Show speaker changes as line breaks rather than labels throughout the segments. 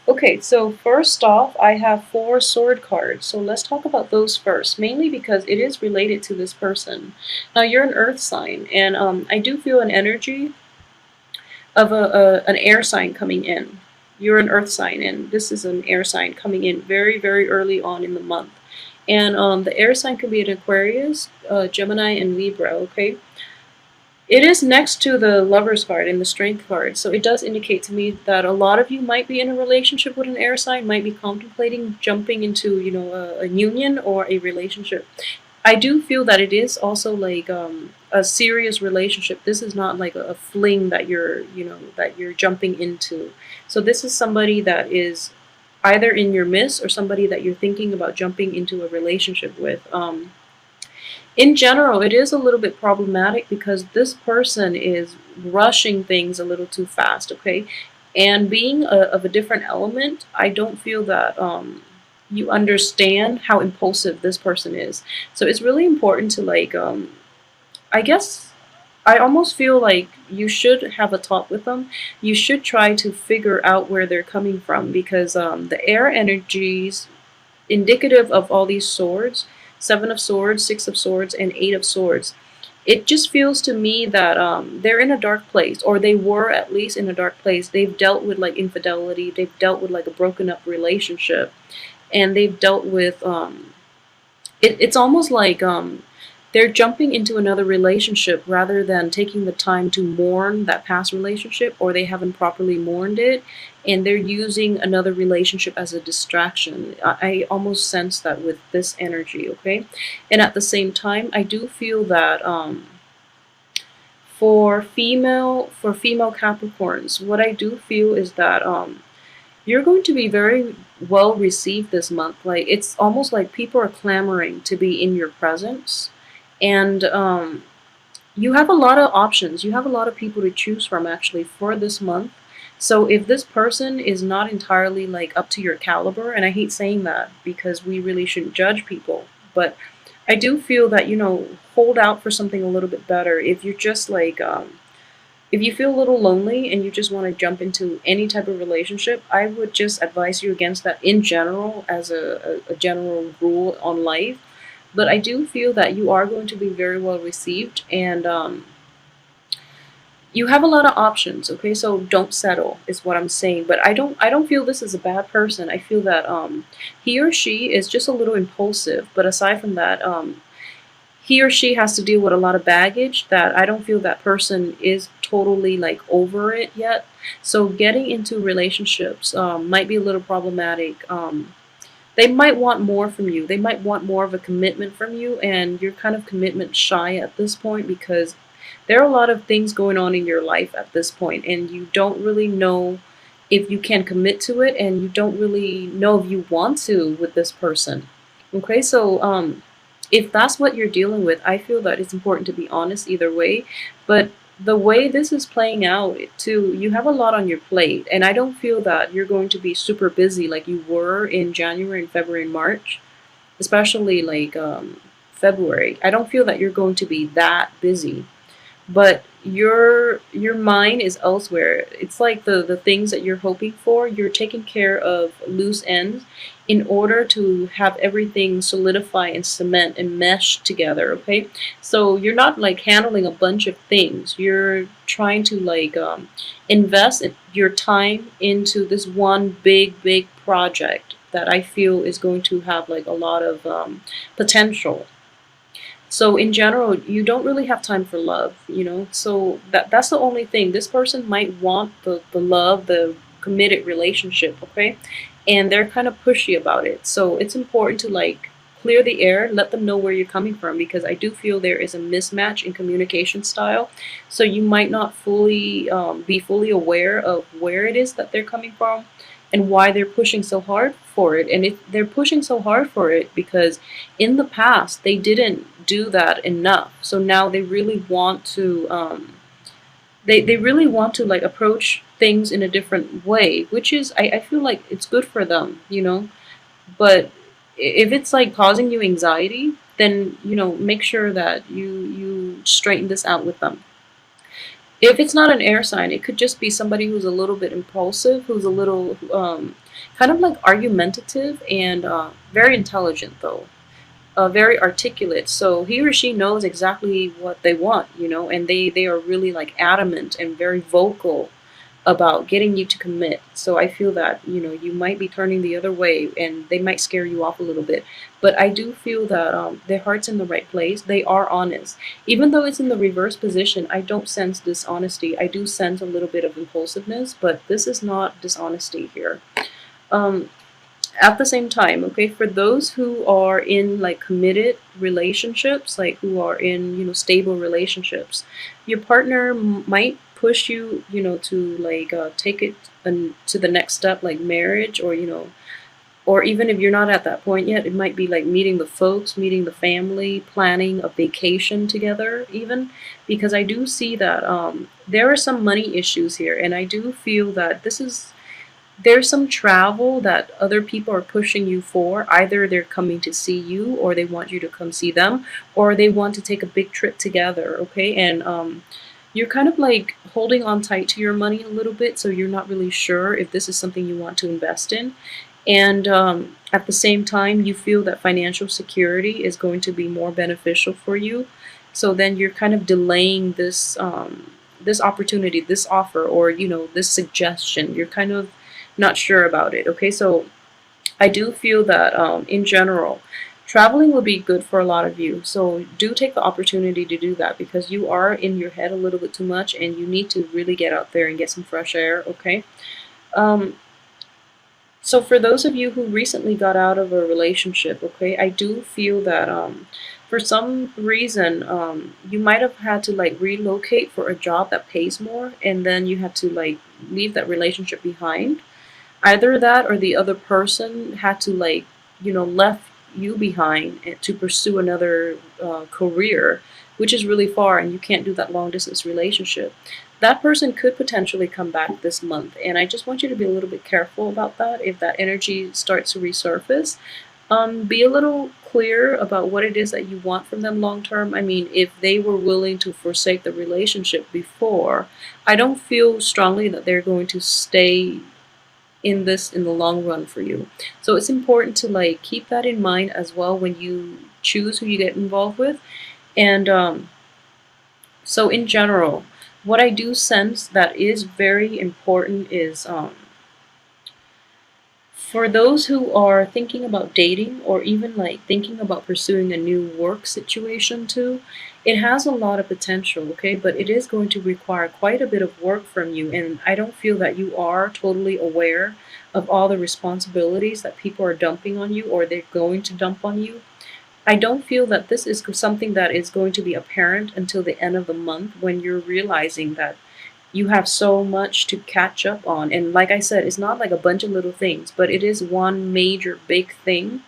Okay, so first off, I have four sword cards. So let's talk about those first, mainly because it is related to this person. Now, you're an earth sign, and I do feel an energy of an air sign coming in. You're an earth sign, and this is an air sign coming in very, very early on in the month. And the air sign could be an Aquarius, Gemini, and Libra, okay? It is next to the Lover's card and the Strength card, so it does indicate to me that a lot of you might be in a relationship with an air sign, might be contemplating jumping into, a union or a relationship. I do feel that it is also like a serious relationship. This is not like a fling that you're jumping into. So this is somebody that is either in your midst or somebody that you're thinking about jumping into a relationship with. In general, it is a little bit problematic because this person is rushing things a little too fast, okay? And being of a different element, I don't feel that you understand how impulsive this person is. So it's really important to like, I guess I almost feel like you should have a talk with them. You should try to figure out where they're coming from because the air energies indicative of all these swords, Seven of Swords, Six of Swords, and Eight of Swords. It just feels to me that they're in a dark place, or they were at least in a dark place. They've dealt with like infidelity, they've dealt with like a broken up relationship, and they've dealt with it's almost like they're jumping into another relationship rather than taking the time to mourn that past relationship, or they haven't properly mourned it and they're using another relationship as a distraction. I almost sense that with this energy, okay? And at the same time, I do feel that for female Capricorns, what I do feel is that you're going to be very well received this month. Like it's almost like people are clamoring to be in your presence, and you have a lot of options. You have a lot of people to choose from actually for this month. So if this person is not entirely like up to your caliber, and I hate saying that because we really shouldn't judge people, but I do feel that hold out for something a little bit better. If you're just like if you feel a little lonely and you just want to jump into any type of relationship, I would just advise you against that in general as a general rule on life. But I do feel that you are going to be very well received, and you have a lot of options. Okay, so don't settle is what I'm saying. But I don't feel this is a bad person. I feel that he or she is just a little impulsive. But aside from that, he or she has to deal with a lot of baggage that I don't feel that person is totally like over it yet. So getting into relationships might be a little problematic. They might want more from you. They might want more of a commitment from you, and you're kind of commitment shy at this point because there are a lot of things going on in your life at this point, and you don't really know if you can commit to it, and you don't really know if you want to with this person. Okay, so if that's what you're dealing with, I feel that it's important to be honest either way. But the way this is playing out, too, you have a lot on your plate, and I don't feel that you're going to be super busy like you were in January and February and March, especially like February. I don't feel that you're going to be that busy, but your mind is elsewhere. It's like the things that you're hoping for, you're taking care of loose ends in order to have everything solidify and cement and mesh together, okay? So you're not like handling a bunch of things. You're trying to like invest your time into this one big project that I feel is going to have like a lot of potential. So in general, you don't really have time for love. So that's the only thing. This person might want the love, the committed relationship, okay? And they're kind of pushy about it. So it's important to like clear the air, let them know where you're coming from because I do feel there is a mismatch in communication style. So you might not fully be fully aware of where it is that they're coming from and why they're pushing so hard for it. And if they're pushing so hard for it because in the past they didn't do that enough, so now they really want to they really want to like approach things in a different way, which is I feel like it's good for them. But if it's like causing you anxiety, then make sure that you straighten this out with them. If it's not an air sign, it could just be somebody who's a little bit impulsive, who's a little kind of like argumentative and very intelligent though, very articulate. So he or she knows exactly what they want, you know, and they are really like adamant and very vocal about getting you to commit. So I feel that, you know, you might be turning the other way and they might scare you off a little bit. But I do feel that their heart's in the right place. They are honest. Even though it's in the reverse position, I don't sense dishonesty. I do sense a little bit of impulsiveness, but this is not dishonesty here. Um, at the same time, okay, for those who are in like committed relationships, like who are in, you know, stable relationships, your partner might push you, you know, to like take it to the next step, like marriage, or, you know, or even if you're not at that point yet, it might be like meeting the folks, meeting the family, planning a vacation together, even, because I do see that there are some money issues here, and I do feel that there's some travel that other people are pushing you for. Either they're coming to see you, or they want you to come see them, or they want to take a big trip together, okay? And you're kind of like holding on tight to your money a little bit, so you're not really sure if this is something you want to invest in. And at the same time, you feel that financial security is going to be more beneficial for you. So then you're kind of delaying this opportunity, this offer, or, you know, this suggestion. You're kind of not sure about it. Okay, so I do feel that in general, traveling will be good for a lot of you. So do take the opportunity to do that, because you are in your head a little bit too much and you need to really get out there and get some fresh air. Okay. Um, so for those of you who recently got out of a relationship, okay, I do feel that for some reason you might have had to like relocate for a job that pays more, and then you had to like leave that relationship behind. Either that, or the other person had to like, you know, left you behind to pursue another career, which is really far, and you can't do that long distance relationship. That person could potentially come back this month, and I just want you to be a little bit careful about that. If that energy starts to resurface, be a little clear about what it is that you want from them long term. I mean, if they were willing to forsake the relationship before, I don't feel strongly that they're going to stay in this in the long run for you. So it's important to like keep that in mind as well when you choose who you get involved with. And so in general, what I do sense that is very important is for those who are thinking about dating, or even like thinking about pursuing a new work situation too, it has a lot of potential, okay? But it is going to require quite a bit of work from you, and I don't feel that you are totally aware of all the responsibilities that people are dumping on you, or they're going to dump on you. I don't feel that this is something that is going to be apparent until the end of the month, when you're realizing that you have so much to catch up on. And like I said, it's not like a bunch of little things, but it is one major big thing,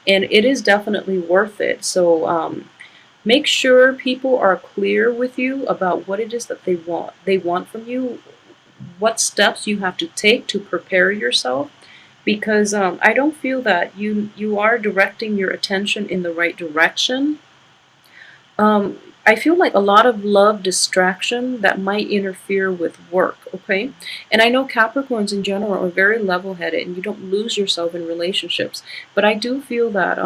and it is definitely worth it. So make sure people are clear with you about what it is that they want from you, what steps you have to take to prepare yourself, because I don't feel that you are directing your attention in the right direction. I feel like a lot of love distraction that might interfere with work, okay? And I know Capricorns in general are very level-headed and you don't lose yourself in relationships, but I do feel that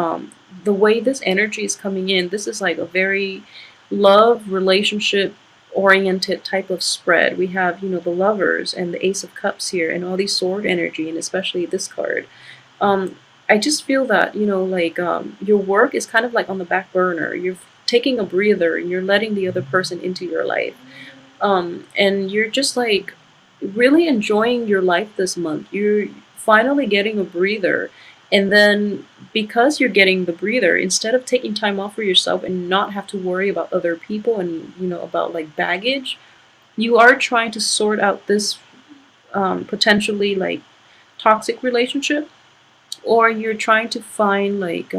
the way this energy is coming in, this is like a very love relationship oriented type of spread. We have, you know, the lovers and the Ace of Cups here, and all these sword energy, and especially this card. Um, I just feel that, you know, like your work is kind of like on the back burner. You're taking a breather and you're letting the other person into your life. And you're just like really enjoying your life this month. You're finally getting a breather. And then because you're getting the breather, instead of taking time off for yourself and not have to worry about other people and, you know, about like baggage, you are trying to sort out this potentially like toxic relationship, or you're trying to find like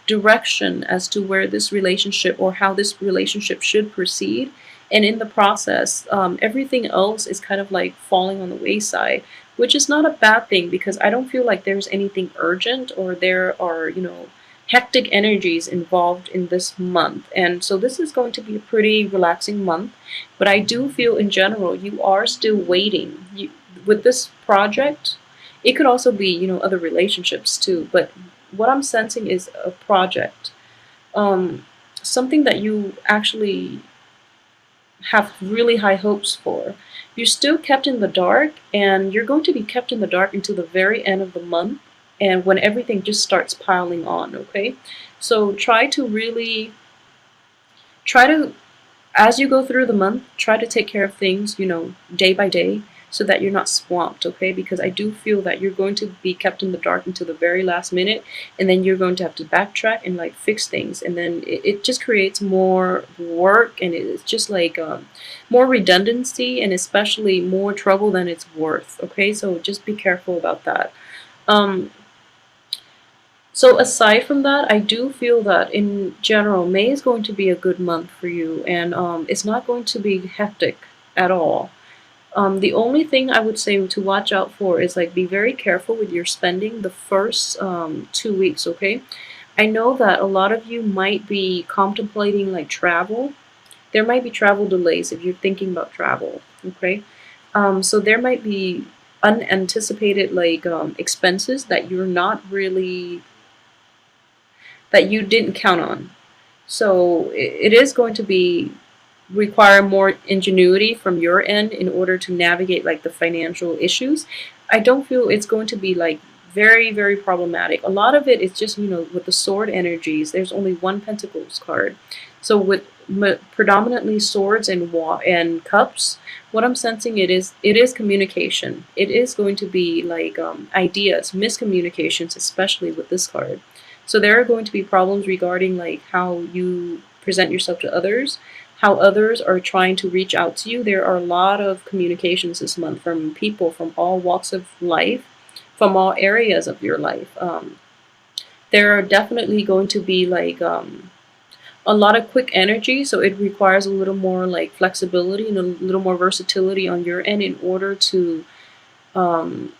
direction as to where this relationship, or how this relationship should proceed. And in the process, everything else is kind of like falling on the wayside, which is not a bad thing, because I don't feel like there's anything urgent, or there are, you know, hectic energies involved in this month. And so this is going to be a pretty relaxing month, but I do feel in general you are still waiting. With this project, it could also be, other relationships too, but what I'm sensing is a project. Um, Something that you actually have really high hopes for. You're still kept in the dark, and you're going to be kept in the dark until the very end of the month, and when everything just starts piling on, okay? So try to as you go through the month, try to take care of things, day by day, so that you're not swamped, okay? Because I do feel that you're going to be kept in the dark until the very last minute, and then you're going to have to backtrack and like fix things, and then it just creates more work, and it's just like more redundancy, and especially more trouble than it's worth, okay? So just be careful about that. Um, so aside from that, I do feel that in general, May is going to be a good month for you, and it's not going to be hectic at all. The only thing I would say to watch out for is like be very careful with your spending the first 2 weeks, okay? I know that a lot of you might be contemplating like travel. There might be travel delays if you're thinking about travel, okay? So there might be unanticipated like expenses that you're not really that you didn't count on. So it is going to be require more ingenuity from your end in order to navigate like the financial issues. I don't feel it's going to be like very, very problematic. A lot of it is just, with the sword energies, there's only one Pentacles card. So with predominantly swords and cups, what I'm sensing it is communication. It is going to be like ideas, miscommunications, especially with this card. So there are going to be problems regarding like how you present yourself to others, how others are trying to reach out to you. There are a lot of communications this month from people from all walks of life, from all areas of your life. There are definitely going to be like a lot of quick energy, so it requires a little more like flexibility and a little more versatility on your end in order to um,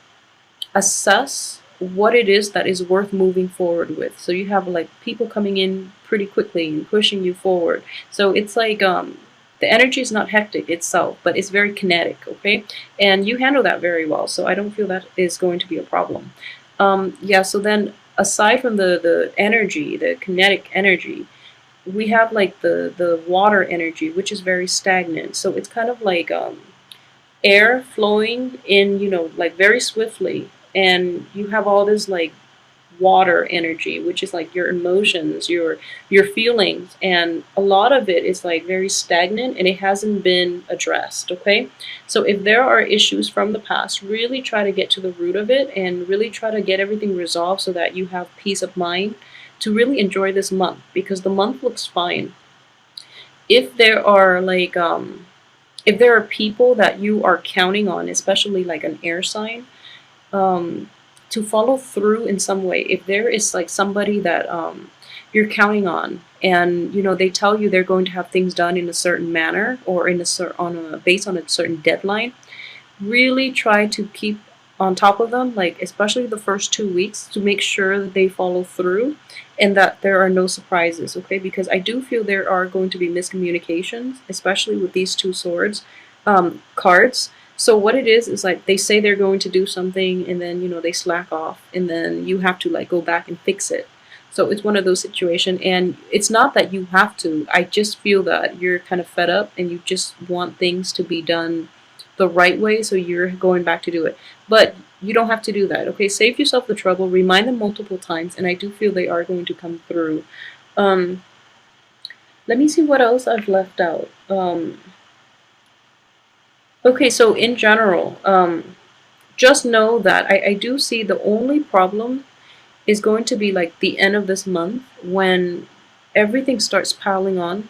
assess what it is that is worth moving forward with. So you have like people coming in pretty quickly and pushing you forward. So it's like the energy is not hectic itself, but it's very kinetic, okay? And you handle that very well. So I don't feel that is going to be a problem. Yeah, so then aside from the energy, the kinetic energy, we have like the water energy, which is very stagnant. So it's kind of like air flowing in, like very swiftly, and you have all this like water energy, which is like your emotions, your feelings, and a lot of it is like very stagnant and it hasn't been addressed, okay? So if there are issues from the past, really try to get to the root of it and really try to get everything resolved so that you have peace of mind to really enjoy this month, because the month looks fine. If there are like if there are people that you are counting on, especially like an air sign, um, to follow through in some way, if there is like somebody that you're counting on, and they tell you they're going to have things done in a certain manner or in based on a certain deadline, really try to keep on top of them, like especially the first 2 weeks, to make sure that they follow through and that there are no surprises, okay? Because I do feel there are going to be miscommunications, especially with these two swords cards. So what it is like they say they're going to do something, and then they slack off, and then you have to like go back and fix it. So it's one of those situations, and it's not that you have to. I just feel that you're kind of fed up and you just want things to be done the right way, so you're going back to do it. But you don't have to do that, okay? Save yourself the trouble, remind them multiple times, and I do feel they are going to come through. Um, Let me see what else I've left out. Okay, so in general, just know that I do see the only problem is going to be like the end of this month, when everything starts piling on,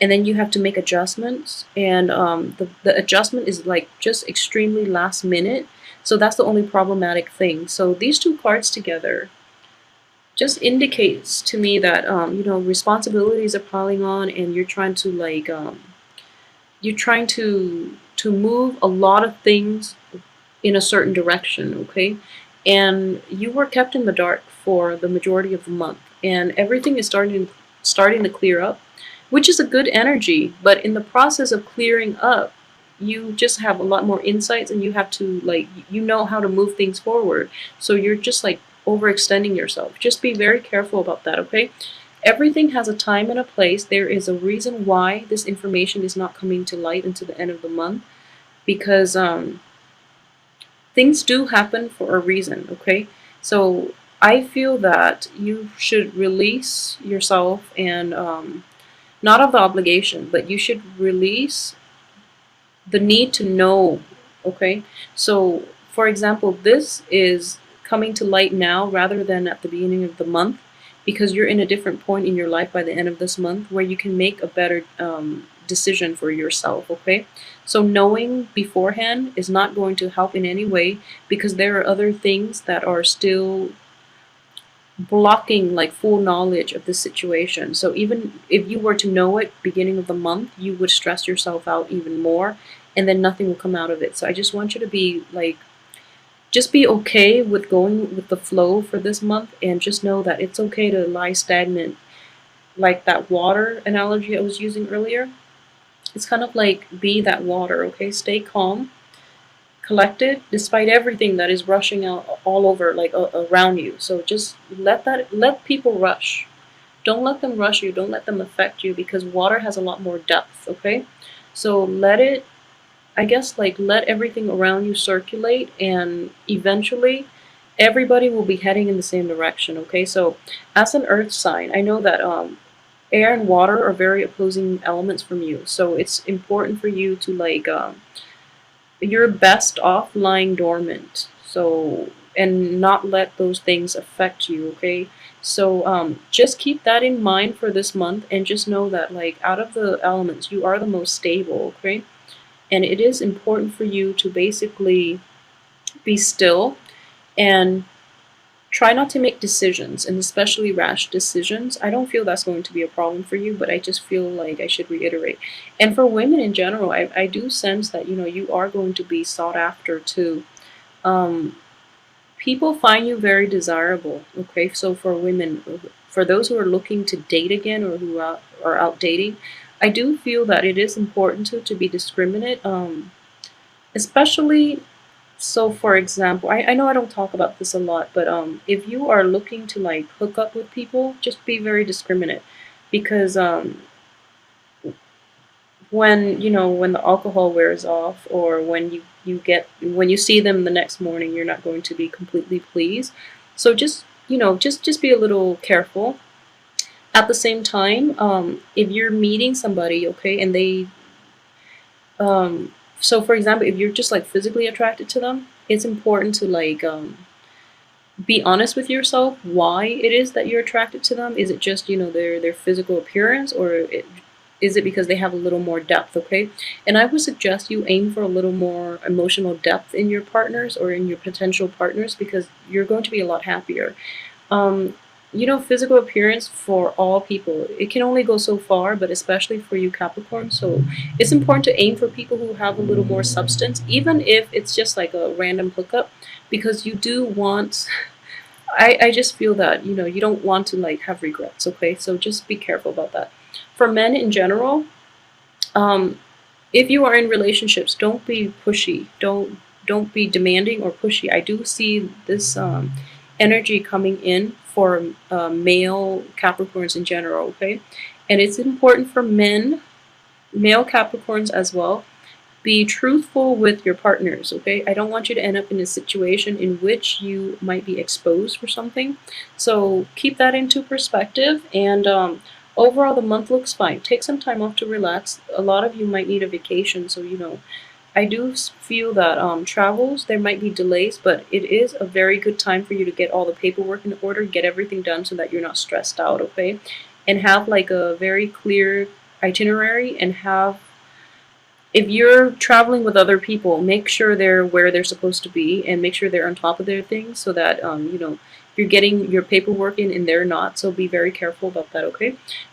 and then you have to make adjustments, and the adjustment is like just extremely last minute. So that's the only problematic thing. So these two cards together just indicates to me that responsibilities are piling on, and you're trying to like you're trying to move a lot of things in a certain direction, okay? And you were kept in the dark for the majority of the month. and everything is starting to clear up, which is a good energy. But in the process of clearing up, you just have a lot more insights, and you have to like you know how to move things forward. So you're just like overextending yourself. Just be very careful about that, okay? Everything has a time and a place. There is a reason why this information is not coming to light until the end of the month, because things do happen for a reason, okay? So I feel that you should release yourself, and not of the obligation, but you should release the need to know, okay? So, for example, this is coming to light now rather than at the beginning of the month, because you're in a different point in your life by the end of this month where you can make a better decision for yourself, okay? So, knowing beforehand is not going to help in any way, because there are other things that are still blocking like full knowledge of the situation. So even if you were to know it beginning of the month, you would stress yourself out even more, and then nothing will come out of it. So I just want you to be like, just be okay with going with the flow for this month, and just know that it's okay to lie stagnant, like that water analogy I was using earlier. It's kind of like be that water, okay? Stay calm, collected despite everything that is rushing out all over like around you. So just let people rush. Don't let them rush you. Don't let them affect you, because water has a lot more depth, okay? So let it, I guess, like let everything around you circulate, and eventually everybody will be heading in the same direction, okay? So as an earth sign, I know that air and water are very opposing elements from you. So it's important for you to like you're best off lying dormant. So, and not let those things affect you, okay? So just keep that in mind for this month, and just know that like out of the elements, you are the most stable, okay? And it is important for you to basically be still, and try not to make decisions, and especially rash decisions. I don't feel that's going to be a problem for you, but I just feel like I should reiterate. And for women in general, I do sense that, you know, you are going to be sought after too. Um, People find you very desirable, okay? So for women, for those who are looking to date again, or who are out dating, I do feel that it is important to be discriminate, especially so, for example, I know I don't talk about this a lot, but if you are looking to like hook up with people, just be very discriminate, because when you know when the alcohol wears off, or when when you see them the next morning, you're not going to be completely pleased. So just just be a little careful. At the same time, if you're meeting somebody, okay, and they so for example, if you're just like physically attracted to them, it's important to like be honest with yourself why it is that you're attracted to them. Is it just, their physical appearance, or is it because they have a little more depth, okay? And I would suggest you aim for a little more emotional depth in your partners, or in your potential partners, because you're going to be a lot happier. Um, physical appearance for all people, it can only go so far, but especially for you Capricorn. So it's important to aim for people who have a little more substance, even if it's just like a random hookup, because you do want, I just feel that, you don't want to like have regrets, okay? So just be careful about that. For men in general, um, if you are in relationships, don't be pushy. Don't be demanding or pushy. I do see this energy coming in for male Capricorns in general, okay? And it's important for men, male Capricorns as well. Be truthful with your partners, okay? I don't want you to end up in a situation in which you might be exposed for something. So keep that into perspective. And overall, the month looks fine. Take some time off to relax. A lot of you might need a vacation, so I do feel that travels, there might be delays, but it is a very good time for you to get all the paperwork in order, get everything done so that you're not stressed out, okay? And have like a very clear itinerary, and if you're traveling with other people, make sure they're where they're supposed to be, and make sure they're on top of their things, so that you're getting your paperwork in and they're not. So be very careful about that, okay?